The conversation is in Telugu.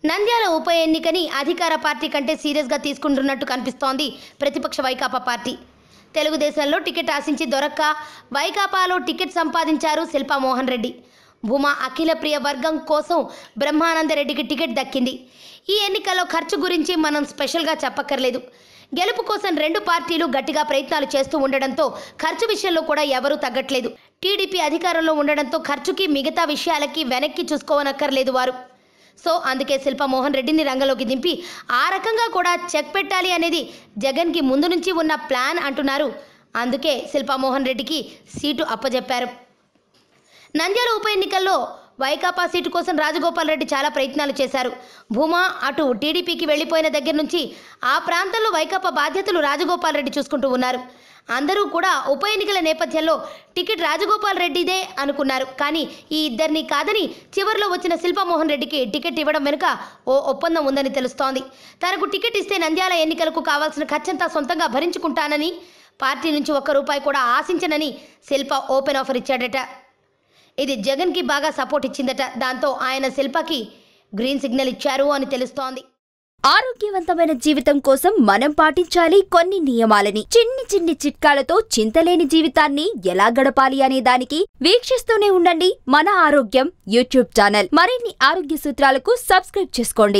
నంద్యాల ఉప ఎన్నికని అధికార పార్టీ కంటే సీరియస్గా తీసుకుంటున్నట్టు కనిపిస్తోంది ప్రతిపక్ష వైకాపా పార్టీ. తెలుగుదేశంలో టికెట్ ఆశించి దొరక్క వైకాపాలో టికెట్ సంపాదించారు శిల్పా మోహన్ రెడ్డి. భూమా అఖిల ప్రియ వర్గం కోసం బ్రహ్మానందరెడ్డికి టికెట్ దక్కింది. ఈ ఎన్నికల్లో ఖర్చు గురించి మనం స్పెషల్గా చెప్పక్కర్లేదు. గెలుపు కోసం రెండు పార్టీలు గట్టిగా ప్రయత్నాలు చేస్తూ ఉండడంతో ఖర్చు విషయంలో కూడా ఎవరూ తగ్గట్లేదు. టీడీపీ అధికారంలో ఉండడంతో ఖర్చుకి మిగతా విషయాలకి వెనక్కి చూసుకోవనక్కర్లేదు వారు. సో అందుకే శిల్పా మోహన్ రెడ్డిని రంగంలోకి దింపి ఆ రకంగా కూడా చెక్ పెట్టాలి అనేది జగన్కి ముందు నుంచి ఉన్న ప్లాన్ అంటున్నారు. అందుకే శిల్పా మోహన్ రెడ్డికి సీటు అప్పజెప్పారు. నంద్యాల ఉప ఎన్నికల్లో వైకాపా సీటు కోసం రాజగోపాల్ రెడ్డి చాలా ప్రయత్నాలు చేశారు. భూమా అటు టీడీపీకి వెళ్ళిపోయిన దగ్గర నుంచి ఆ ప్రాంతంలో వైకాపా బాధ్యతలు రాజగోపాల్ రెడ్డి చూసుకుంటూ ఉన్నారు. అందరూ కూడా ఉప ఎన్నికల నేపథ్యంలో టికెట్ రాజగోపాల్ రెడ్డిదే అనుకున్నారు. కానీ ఈ ఇద్దరిని కాదని చివరిలో వచ్చిన శిల్పా మోహన్ రెడ్డికి టికెట్ ఇవ్వడం వెనుక ఓ ఒప్పందం ఉందని తెలుస్తోంది. తనకు టికెట్ ఇస్తే నంద్యాల ఎన్నికలకు కావాల్సిన ఖర్చంతా సొంతంగా భరించుకుంటానని, పార్టీ నుంచి ₹1 కూడా ఆశించనని శిల్పా ఓపెన్ ఆఫర్ ఇచ్చాడట. ఇది జగన్కి బాగా సపోర్ట్ ఇచ్చిందట. దాంతో ఆయన శిల్పాకి గ్రీన్ సిగ్నల్ ఇచ్చారు అని తెలుస్తోంది. ఆరోగ్యవంతమైన జీవితం కోసం మనం పాటించాలి కొన్ని నియమాలని. చిన్ని చిన్ని చిట్కాలతో చింతలేని జీవితాన్ని ఎలా గడపాలి అనే దానికి వీక్షిస్తూనే ఉండండి మన ఆరోగ్యం యూట్యూబ్ ఛానల్. మరిన్ని ఆరోగ్య సూత్రాలకు సబ్స్క్రైబ్ చేసుకోండి.